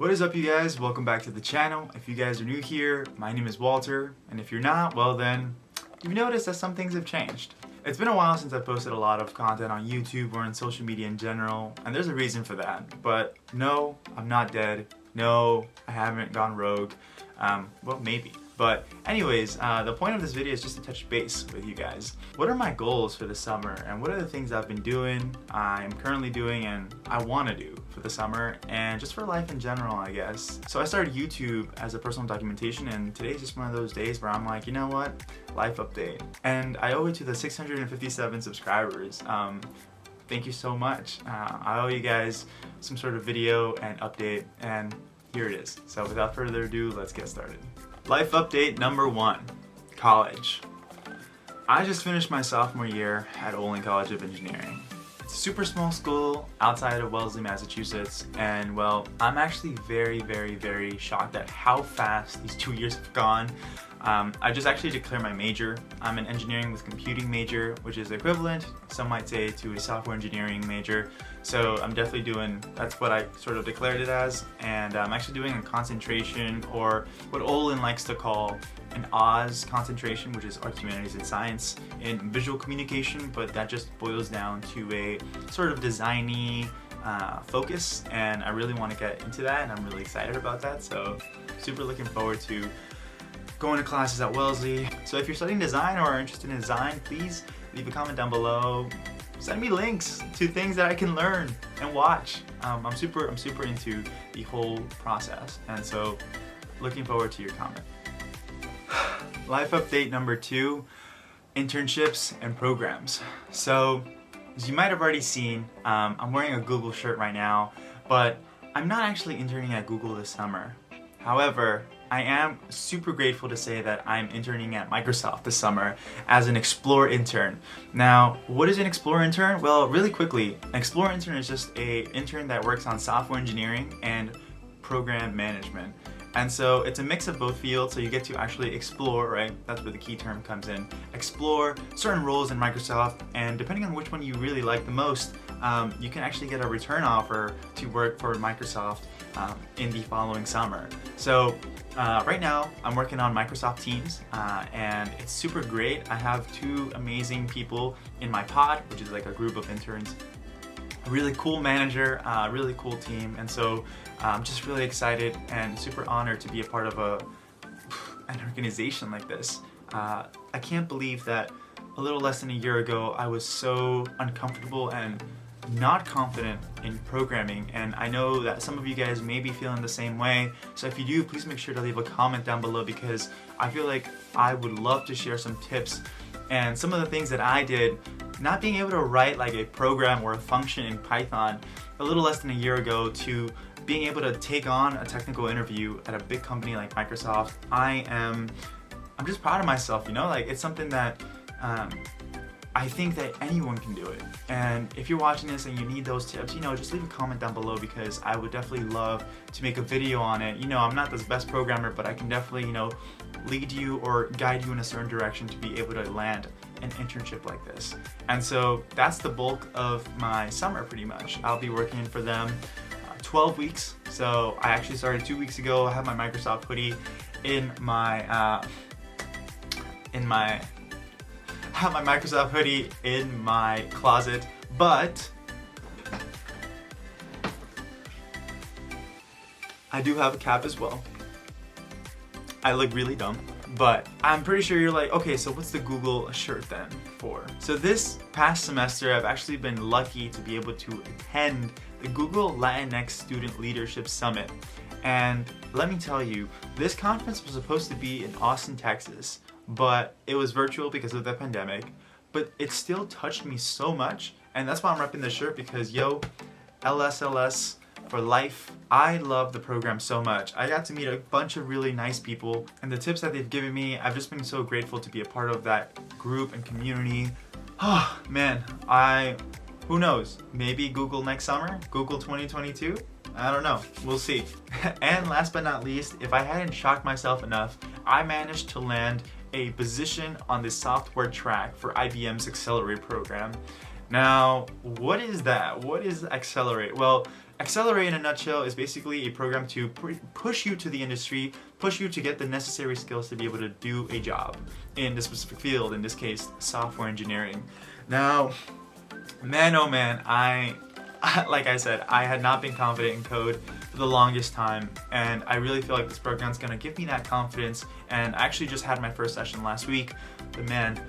What is up, you guys? Welcome back to the channel. If you guys are new here, my name is Walter, and if you're not, well then, you've noticed that some things have changed. It's been a while since I've posted a lot of content on YouTube or on social media in general, and there's a reason for that. But no, I'm not dead. No, I haven't gone rogue. Well, maybe. But anyways, the point of this video is just to touch base with you guys. What are my goals for the summer, and what are the things I've been doing, I'm currently doing, and I want to do for the summer, and just for life in general, I guess. So I started YouTube as a personal documentation, and today's just one of those days where I'm like, you know what? Life update. And I owe it to the 657 subscribers. Thank you so much. I owe you guys some sort of video and update, and here it is. So without further ado, let's get started. Life update number 1, college. I just finished my sophomore year at Olin College of Engineering. It's a super small school outside of Wellesley, Massachusetts, and well, I'm actually very shocked at how fast these 2 years have gone. I just actually declared my major. I'm an engineering with computing major, which is equivalent, some might say, to a software engineering major. So I'm definitely doing, that's what I sort of declared it as, and I'm actually doing a concentration, or what Olin likes to call an Oz concentration, which is Arts, Humanities, and Science in visual communication, but that just boils down to a sort of designy focus, and I really want to get into that, and I'm really excited about that, so super looking forward to going to classes at Wellesley. So if you're studying design or are interested in design, please leave a comment down below. Send me links to things that I can learn and watch. I'm super into the whole process, and so looking forward to your comment. Life update number 2, internships and programs. So as you might have already seen, I'm wearing a Google shirt right now, but I'm not actually interning at Google this summer. However, I am super grateful to say that I'm interning at Microsoft this summer as an Explore intern. Now, what is an Explore intern? Well, really quickly, an Explore intern is just an intern that works on software engineering and program management. And so it's a mix of both fields, so you get to actually explore, right? That's where the key term comes in. Explore certain roles in Microsoft, and depending on which one you really like the most, you can actually get a return offer to work for Microsoft in the following summer. So right now I'm working on Microsoft Teams, and it's super great. I have 2 amazing people in my pod, which is like a group of interns, a really cool manager, a really cool team, and so I'm just really excited and super honored to be a part of an organization like this. I can't believe that a little less than a year ago I was so uncomfortable and not confident in programming, and I know that some of you guys may be feeling the same way. So if you do, please make sure to leave a comment down below, because I feel like I would love to share some tips and some of the things that I did, not being able to write like a program or a function in Python a little less than a year ago, to being able to take on a technical interview at a big company like Microsoft. I'm just proud of myself, you know, like it's something that I think that anyone can do it. And if you're watching this and you need those tips, you know, just leave a comment down below, because I would definitely love to make a video on it. You know, I'm not the best programmer, but I can definitely, you know, lead you or guide you in a certain direction to be able to land an internship like this. And so that's the bulk of my summer pretty much. I'll be working for them 12 weeks. So I actually started 2 weeks ago. I have my Microsoft hoodie in my Microsoft hoodie in my closet, but I do have a cap as well. I look really dumb, but I'm pretty sure you're like, okay, so what's the Google shirt then for? So this past semester, I've actually been lucky to be able to attend the Google Latinx Student Leadership Summit. And let me tell you, this conference was supposed to be in Austin, Texas, but it was virtual because of the pandemic. But it still touched me so much, and that's why I'm repping this shirt, because yo, LSLS for life. I love the program so much. I got to meet a bunch of really nice people, and the tips that they've given me, I've just been so grateful to be a part of that group and community. Oh man, who knows, maybe Google next summer, Google 2022? I don't know, we'll see. And last but not least, if I hadn't shocked myself enough, I managed to land a position on the software track for IBM's Accelerate program. Now, what is that? What is Accelerate? Well, Accelerate in a nutshell is basically a program to push you to the industry, push you to get the necessary skills to be able to do a job in the specific field, in this case, software engineering. Now, man, oh man, like I said, I had not been confident in code for the longest time, and I really feel like this program is going to give me that confidence. And I actually just had my first session last week, but man,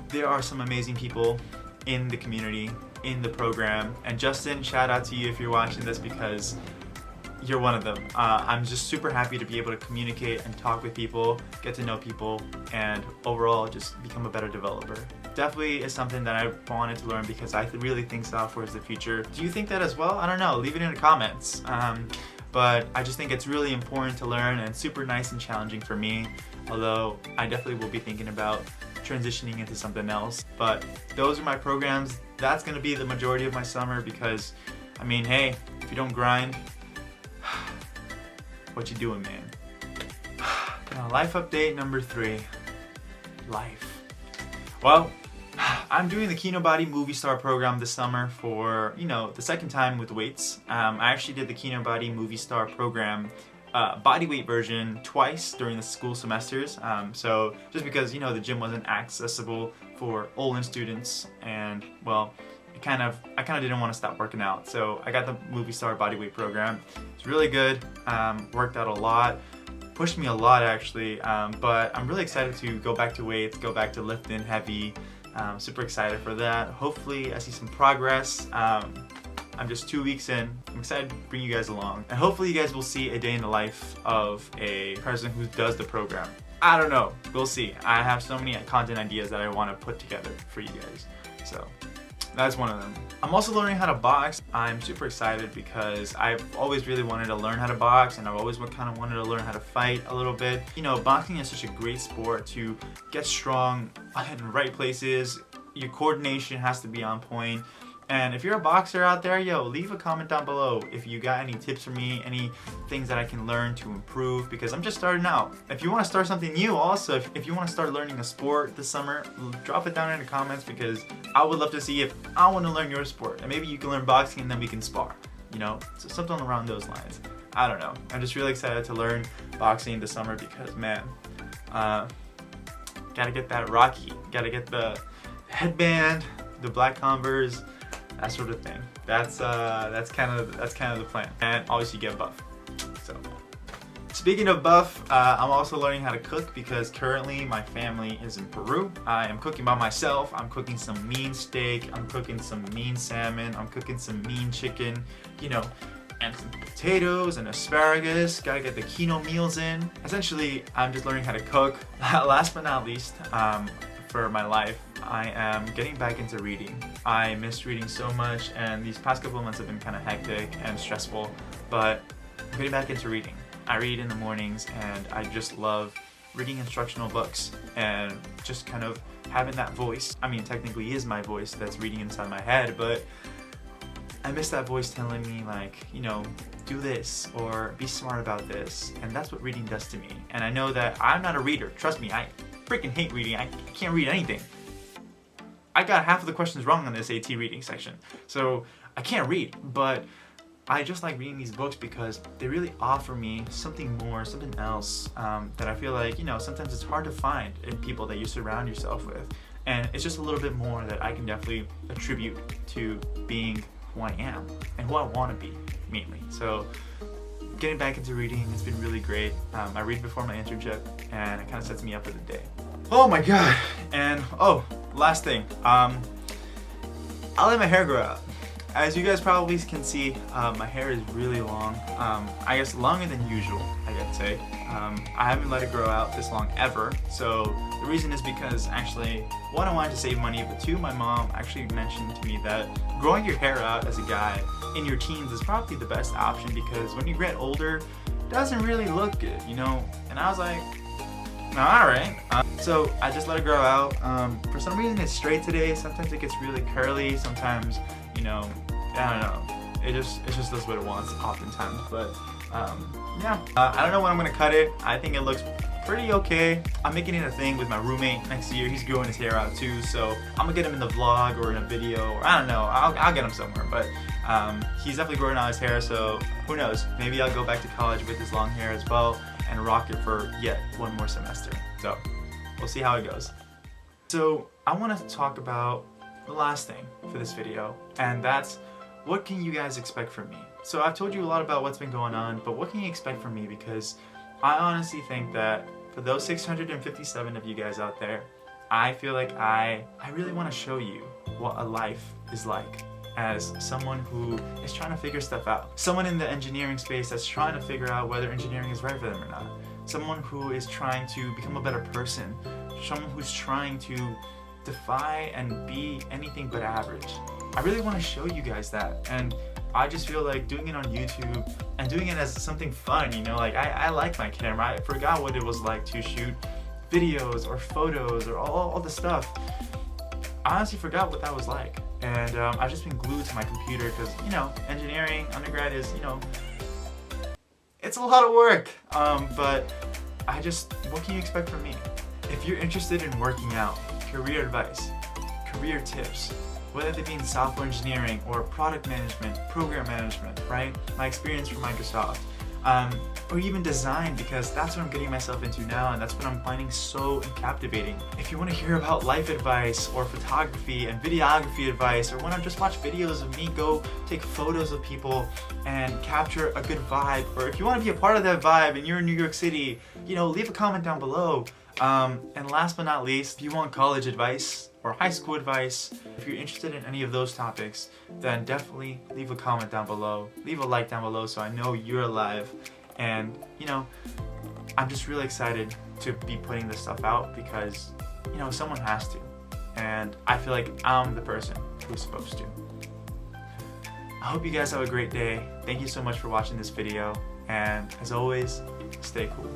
there are some amazing people in the community, in the program. And Justin, shout out to you if you're watching this, because you're one of them. I'm just super happy to be able to communicate and talk with people, get to know people, and overall just become a better developer. Definitely is something that I wanted to learn because I really think software is the future. Do you think that as well? I don't know, leave it in the comments. But I just think it's really important to learn and super nice and challenging for me, although I definitely will be thinking about transitioning into something else. But those are my programs. That's gonna be the majority of my summer because, I mean, hey, if you don't grind, what you doing, man? Now, life update number 3, life. Well, I'm doing the Kinobody Movie Star program this summer for, the second time with weights. I actually did the Kinobody Movie Star program bodyweight version twice during the school semesters. So just because, the gym wasn't accessible for Olin students, and well, I kind of didn't want to stop working out. So I got the Movie Star bodyweight program. It's really good, worked out a lot, pushed me a lot actually, but I'm really excited to go back to weights, go back to lifting heavy. Super excited for that. Hopefully I see some progress. I'm just 2 weeks in. I'm excited to bring you guys along. And hopefully you guys will see a day in the life of a person who does the program. I don't know, we'll see. I have so many content ideas that I want to put together for you guys. So that's one of them. I'm also learning how to box. I'm super excited because I've always really wanted to learn how to box, and I've always kind of wanted to learn how to fight a little bit. Boxing is such a great sport to get strong in the right places. Your coordination has to be on point. And if you're a boxer out there, leave a comment down below if you got any tips for me, any things that I can learn to improve, because I'm just starting out. If you want to start something new also, if you want to start learning a sport this summer, drop it down in the comments, because I would love to see if I want to learn your sport. And maybe you can learn boxing and then we can spar, so something around those lines. I don't know. I'm just really excited to learn boxing this summer because, man, gotta get that Rocky, gotta get the headband, the black Converse, that sort of thing. That's kind of the plan, and obviously get buff. So, speaking of buff, I'm also learning how to cook because currently my family is in Peru. I am cooking by myself. I'm cooking some mean steak. I'm cooking some mean salmon. I'm cooking some mean chicken. And some potatoes and asparagus. Gotta get the Kino meals in. Essentially, I'm just learning how to cook. Last but not least, for my life, I am getting back into reading. I missed reading so much, and these past couple of months have been kind of hectic and stressful, but I'm getting back into reading. I read in the mornings, and I just love reading instructional books and just kind of having that voice. I mean, technically is my voice that's reading inside my head, but I miss that voice telling me, like, do this or be smart about this, and that's what reading does to me. And I know that I'm not a reader. Trust me, I freaking hate reading. I can't read anything. I got half of the questions wrong on this AT reading section, so I can't read, but I just like reading these books because they really offer me something more, something else that I feel like, sometimes it's hard to find in people that you surround yourself with. And it's just a little bit more that I can definitely attribute to being who I am and who I want to be, mainly. So getting back into reading has been really great. I read before my internship, and it kind of sets me up for the day. Oh my god! And last thing, I let my hair grow out. As you guys probably can see, my hair is really long. I guess longer than usual, I gotta say. I haven't let it grow out this long ever. So the reason is because actually, one, I wanted to save money, but two, my mom actually mentioned to me that growing your hair out as a guy in your teens is probably the best option, because when you get older, it doesn't really look good, And I was like, alright. So I just let it grow out. For some reason it's straight today. Sometimes it gets really curly. Sometimes, I don't know. It just does what it wants oftentimes. But yeah. I don't know when I'm gonna cut it. I think it looks pretty okay. I'm making it a thing with my roommate next year. He's growing his hair out too, so I'm gonna get him in the vlog or in a video, or I don't know. I'll get him somewhere, but he's definitely growing out his hair, so who knows? Maybe I'll go back to college with his long hair as well and rock it for yet one more semester. So we'll see how it goes. So I want to talk about the last thing for this video, and that's what can you guys expect from me? So I've told you a lot about what's been going on, but what can you expect from me? Because I honestly think that for those 657 of you guys out there, I feel like I really want to show you what a life is like as someone who is trying to figure stuff out. Someone in the engineering space that's trying to figure out whether engineering is right for them or not. Someone who is trying to become a better person. Someone who's trying to defy and be anything but average. I really want to show you guys that, and I just feel like doing it on YouTube and doing it as something fun, you know, like I like my camera. I forgot what it was like to shoot videos or photos or all the stuff. I honestly forgot what that was like, and I've just been glued to my computer because, you know, engineering, undergrad is, you know, it's a lot of work, but what can you expect from me? If you're interested in working out, career advice, career tips, whether they be in software engineering or product management, program management, right? My experience from Microsoft, or even design, because that's what I'm getting myself into now, and that's what I'm finding so captivating. If you want to hear about life advice or photography and videography advice, or want to just watch videos of me go take photos of people and capture a good vibe, or if you want to be a part of that vibe and you're in New York City, you know, leave a comment down below. And last but not least, if you want college advice or high school advice, if you're interested in any of those topics, then definitely leave a comment down below. Leave a like down below so I know you're alive. And, you know, I'm just really excited to be putting this stuff out because, you know, someone has to. And I feel like I'm the person who's supposed to. I hope you guys have a great day. Thank you so much for watching this video. And as always, stay cool.